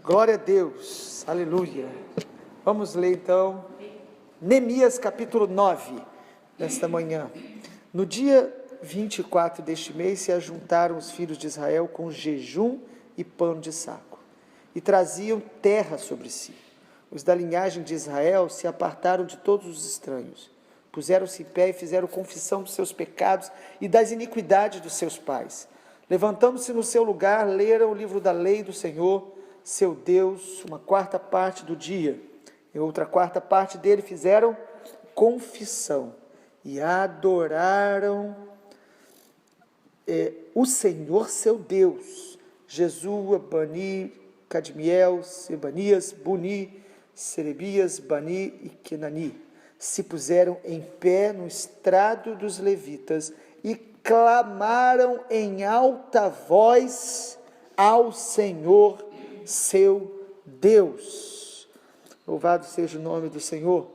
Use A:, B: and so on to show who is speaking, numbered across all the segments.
A: Glória a Deus, aleluia. Vamos ler então, Neemias capítulo 9, nesta manhã. No dia 24 deste mês se ajuntaram os filhos de Israel com jejum e pano de saco, e traziam terra sobre si. Os da linhagem de Israel se apartaram de todos os estranhos, puseram-se em pé e fizeram confissão dos seus pecados e das iniquidades dos seus pais. Levantando-se no seu lugar, leram o livro da lei do Senhor, seu Deus, uma quarta parte do dia. Em outra quarta parte dele fizeram confissão e adoraram o Senhor seu Deus. Jesua, Bani, Cadmiel, Sebanias, Buni, Serebias, Bani e Kenani se puseram em pé no estrado dos levitas e clamaram em alta voz ao Senhor seu Deus. Louvado seja o nome do Senhor.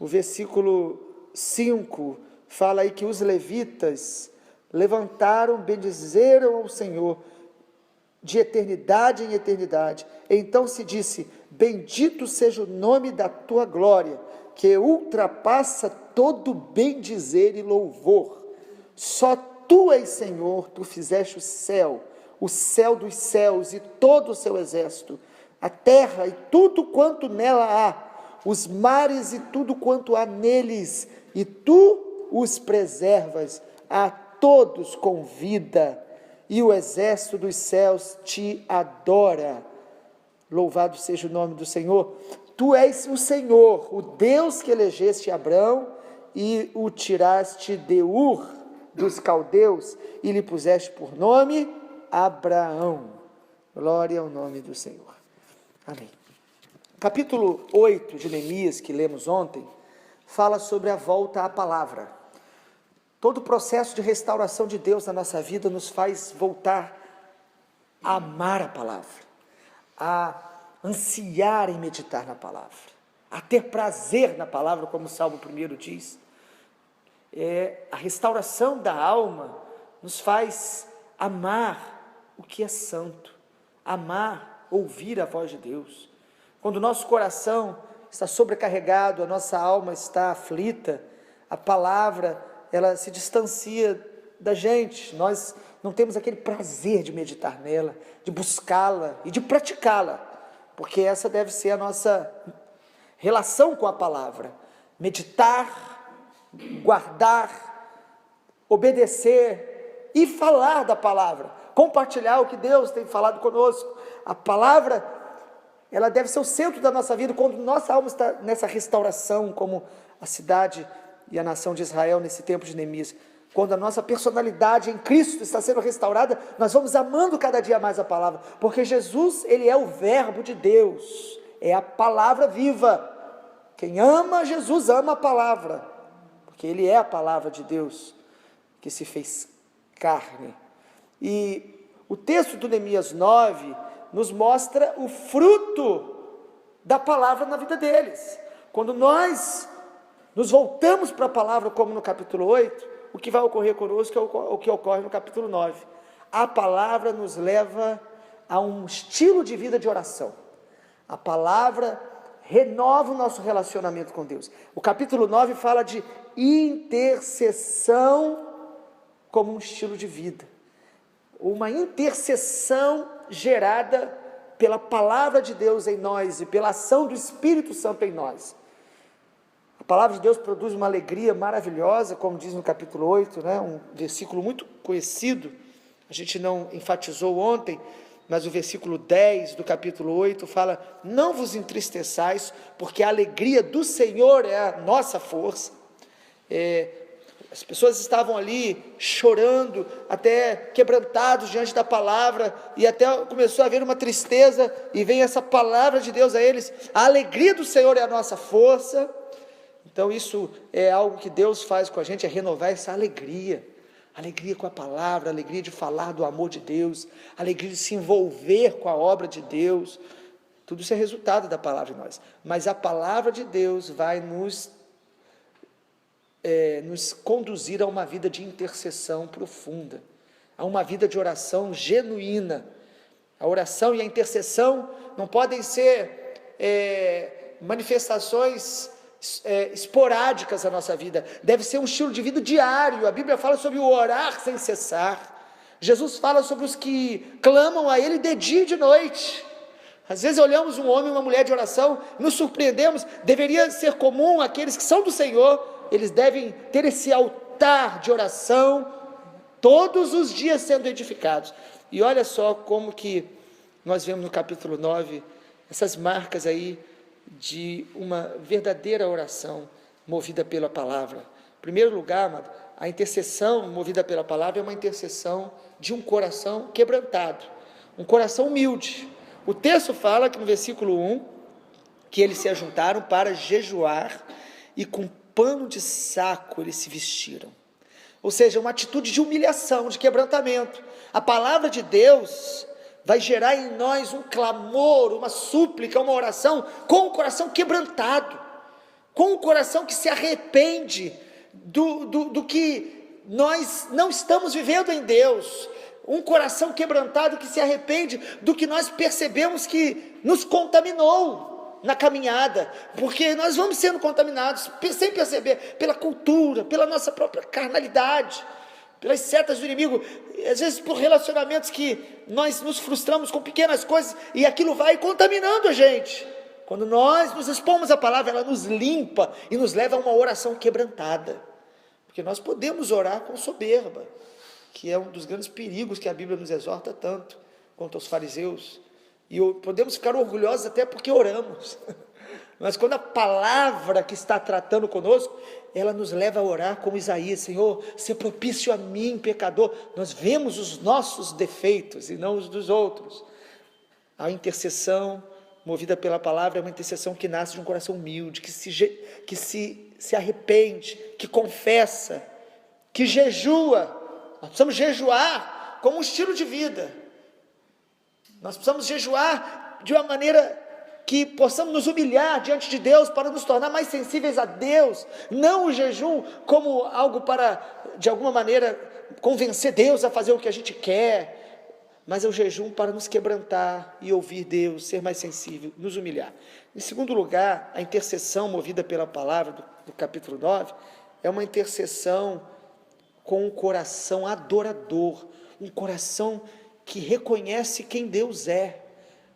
A: O versículo 5 fala aí que os levitas levantaram, bendizeram ao Senhor de eternidade em eternidade. Então se disse: bendito seja o nome da tua glória, que ultrapassa todo bendizer e louvor. Só tu és Senhor, tu fizeste o céu dos céus e todo o seu exército, a terra e tudo quanto nela há, os mares e tudo quanto há neles, e tu os preservas a todos com vida, e o exército dos céus te adora. Louvado seja o nome do Senhor. Tu és o Senhor, o Deus que elegeste Abrão e o tiraste de Ur dos caldeus e lhe puseste por nome Abraão. Glória ao nome do Senhor. Amém. Capítulo 8 de Neemias, que lemos ontem, fala sobre a volta à palavra. Todo o processo de restauração de Deus na nossa vida nos faz voltar a amar a palavra, a ansiar em meditar na palavra, a ter prazer na palavra, como o Salmo 1 diz. A restauração da alma nos faz amar o que é santo, amar, ouvir a voz de Deus. Quando o nosso coração está sobrecarregado, a nossa alma está aflita, a palavra, ela se distancia da gente, nós não temos aquele prazer de meditar nela, de buscá-la e de praticá-la, porque essa deve ser a nossa relação com a palavra: meditar, guardar, obedecer e falar da palavra, compartilhar o que Deus tem falado conosco. A palavra, ela deve ser o centro da nossa vida. Quando nossa alma está nessa restauração, como a cidade e a nação de Israel nesse tempo de Neemias, quando a nossa personalidade em Cristo está sendo restaurada, nós vamos amando cada dia mais a palavra, porque Jesus, ele é o verbo de Deus, é a palavra viva. Quem ama Jesus ama a palavra, porque ele é a palavra de Deus que se fez carne. E o texto do Neemias 9 nos mostra o fruto da palavra na vida deles. Quando nós nos voltamos para a palavra, como no capítulo 8, o que vai ocorrer conosco é o que ocorre no capítulo 9. A palavra nos leva a um estilo de vida de oração. A palavra renova o nosso relacionamento com Deus. O capítulo 9 fala de intercessão como um estilo de vida. Uma intercessão gerada pela palavra de Deus em nós e pela ação do Espírito Santo em nós. A palavra de Deus produz uma alegria maravilhosa, como diz no capítulo 8, um versículo muito conhecido, a gente não enfatizou ontem, mas o versículo 10 do capítulo 8 fala: não vos entristeçais, porque a alegria do Senhor é a nossa força. As pessoas estavam ali chorando, até quebrantados diante da palavra, e até começou a haver uma tristeza, e vem essa palavra de Deus a eles: a alegria do Senhor é a nossa força. Então isso é algo que Deus faz com a gente, é renovar essa alegria com a palavra, alegria de falar do amor de Deus, alegria de se envolver com a obra de Deus. Tudo isso é resultado da palavra em nós, mas a palavra de Deus vai nos conduzir a uma vida de intercessão profunda, a uma vida de oração genuína, A oração e a intercessão não podem ser manifestações esporádicas na nossa vida, deve ser um estilo de vida diário. A Bíblia fala sobre o orar sem cessar. Jesus fala sobre os que clamam a Ele de dia e de noite. Às vezes olhamos um homem e uma mulher de oração, nos surpreendemos. Deveria ser comum aqueles que são do Senhor, eles devem ter esse altar de oração todos os dias sendo edificados. E olha só como que nós vemos no capítulo 9, essas marcas aí de uma verdadeira oração movida pela palavra. Em primeiro lugar, amado, a intercessão movida pela palavra é uma intercessão de um coração quebrantado, um coração humilde. O texto fala que no versículo 1, que eles se ajuntaram para jejuar e com pano de saco eles se vestiram. Ou seja, uma atitude de humilhação, de quebrantamento. A palavra de Deus vai gerar em nós um clamor, uma súplica, uma oração, com o coração quebrantado, com o coração que se arrepende do que nós não estamos vivendo em Deus, um coração quebrantado que se arrepende do que nós percebemos que nos contaminou na caminhada, porque nós vamos sendo contaminados, sem perceber, pela cultura, pela nossa própria carnalidade, pelas setas do inimigo, às vezes por relacionamentos que nós nos frustramos com pequenas coisas, e aquilo vai contaminando a gente. Quando nós nos expomos à palavra, ela nos limpa e nos leva a uma oração quebrantada, porque nós podemos orar com soberba, que é um dos grandes perigos que a Bíblia nos exorta tanto, quanto aos fariseus, e podemos ficar orgulhosos até porque oramos, mas quando a palavra que está tratando conosco, ela nos leva a orar como Isaías: Senhor, se propício a mim, pecador. Nós vemos os nossos defeitos e não os dos outros. A intercessão movida pela palavra é uma intercessão que nasce de um coração humilde, que se arrepende, que confessa, que jejua. Nós precisamos jejuar como um estilo de vida. Nós precisamos jejuar de uma maneira que possamos nos humilhar diante de Deus para nos tornar mais sensíveis a Deus, não o jejum como algo para, de alguma maneira, convencer Deus a fazer o que a gente quer, mas é o jejum para nos quebrantar e ouvir Deus, ser mais sensível, nos humilhar. Em segundo lugar, a intercessão movida pela palavra do capítulo 9, é uma intercessão com um coração adorador, um coração que reconhece quem Deus é,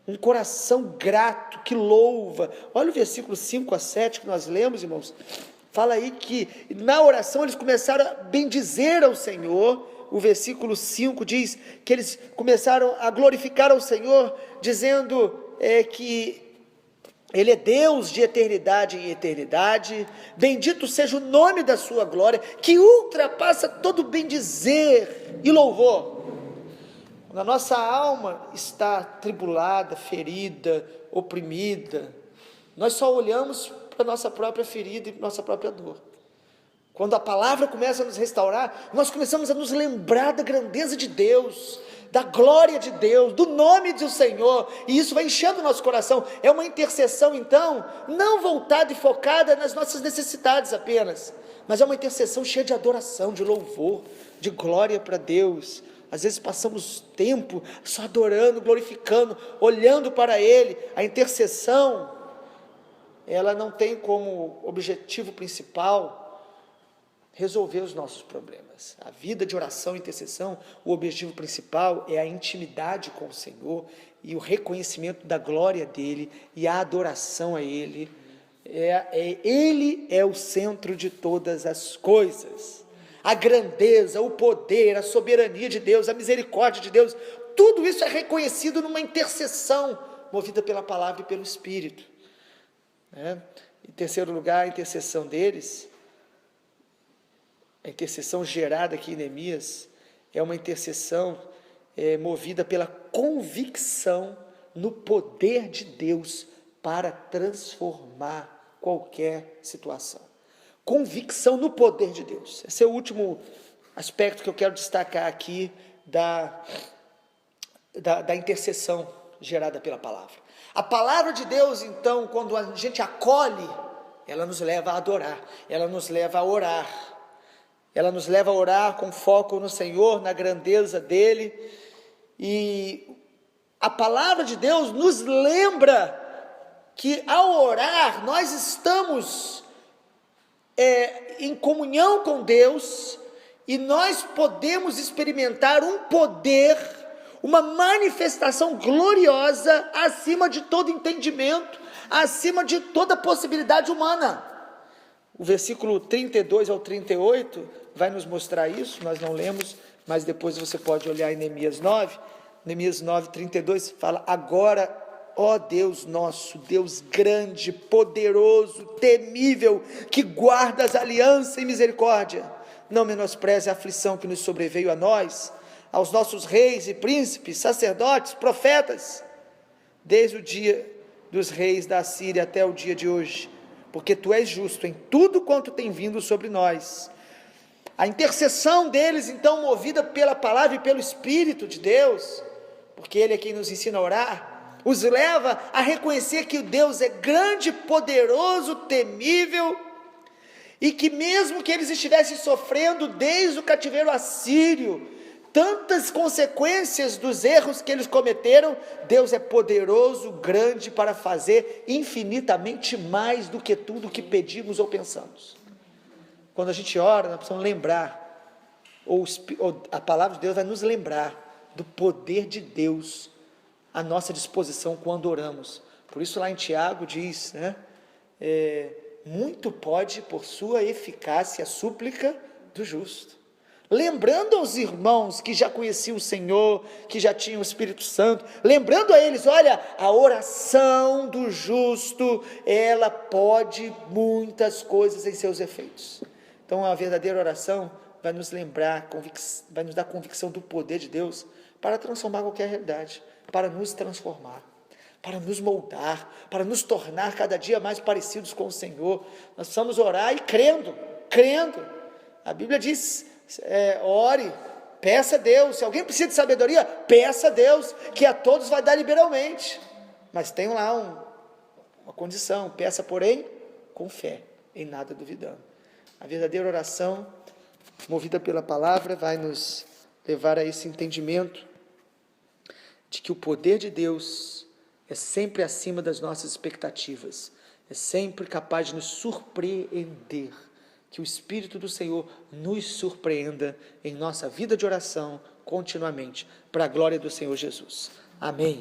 A: um coração grato, que louva. Olha o versículo 5 a 7 que nós lemos, irmãos, fala aí que na oração eles começaram a bendizer ao Senhor. O versículo 5 diz que eles começaram a glorificar ao Senhor, dizendo que Ele é Deus de eternidade em eternidade, bendito seja o nome da sua glória, que ultrapassa todo bendizer e louvor. Quando a nossa alma está tribulada, ferida, oprimida, nós só olhamos para a nossa própria ferida e para a nossa própria dor. Quando a palavra começa a nos restaurar, nós começamos a nos lembrar da grandeza de Deus, da glória de Deus, do nome do Senhor, e isso vai enchendo o nosso coração. É uma intercessão, então, não voltada e focada nas nossas necessidades apenas, mas é uma intercessão cheia de adoração, de louvor, de glória para Deus. Às vezes passamos tempo só adorando, glorificando, olhando para Ele. A intercessão, ela não tem como objetivo principal resolver os nossos problemas. A vida de oração e intercessão, o objetivo principal é a intimidade com o Senhor e o reconhecimento da glória dEle e a adoração a Ele. Ele é o centro de todas as coisas. A grandeza, o poder, a soberania de Deus, a misericórdia de Deus, tudo isso é reconhecido numa intercessão movida pela palavra e pelo Espírito. Em terceiro lugar, a intercessão deles, a intercessão gerada aqui em Neemias, é uma intercessão movida pela convicção no poder de Deus para transformar qualquer situação. Convicção no poder de Deus. Esse é o último aspecto que eu quero destacar aqui da intercessão gerada pela palavra. A palavra de Deus, então, quando a gente acolhe, ela nos leva a adorar, ela nos leva a orar, ela nos leva a orar com foco no Senhor, na grandeza dEle, e a palavra de Deus nos lembra que ao orar nós estamos em comunhão com Deus e nós podemos experimentar um poder, uma manifestação gloriosa acima de todo entendimento, acima de toda possibilidade humana. O versículo 32 ao 38 vai nos mostrar isso, nós não lemos, mas depois você pode olhar em Neemias 9. Neemias 9, 32 fala: agora, ó Deus nosso, Deus grande, poderoso, temível, que guardas aliança e misericórdia, não menospreze a aflição que nos sobreveio a nós, aos nossos reis e príncipes, sacerdotes, profetas, desde o dia dos reis da Assíria até o dia de hoje, porque tu és justo em tudo quanto tem vindo sobre nós. A intercessão deles, então, movida pela palavra e pelo Espírito de Deus, porque Ele é quem nos ensina a orar, os leva a reconhecer que o Deus é grande, poderoso, temível, e que mesmo que eles estivessem sofrendo desde o cativeiro assírio, tantas consequências dos erros que eles cometeram, Deus é poderoso, grande, para fazer infinitamente mais do que tudo que pedimos ou pensamos. Quando a gente ora, nós precisamos lembrar, ou a palavra de Deus vai nos lembrar do poder de Deus à nossa disposição quando oramos. Por isso lá em Tiago diz, muito pode por sua eficácia a súplica do justo. Lembrando aos irmãos que já conheciam o Senhor, que já tinham o Espírito Santo, lembrando a eles, olha, a oração do justo, ela pode muitas coisas em seus efeitos. Então a verdadeira oração vai nos lembrar, vai nos dar convicção do poder de Deus para transformar qualquer realidade, para nos transformar, para nos moldar, para nos tornar cada dia mais parecidos com o Senhor. Nós precisamos orar e crendo. A Bíblia diz, ore, peça a Deus. Se alguém precisa de sabedoria, peça a Deus, que a todos vai dar liberalmente. Mas tem lá uma condição, peça porém com fé, em nada duvidando. A verdadeira oração, movida pela palavra, vai nos levar a esse entendimento de que o poder de Deus é sempre acima das nossas expectativas, é sempre capaz de nos surpreender, que o Espírito do Senhor nos surpreenda em nossa vida de oração continuamente, para a glória do Senhor Jesus. Amém.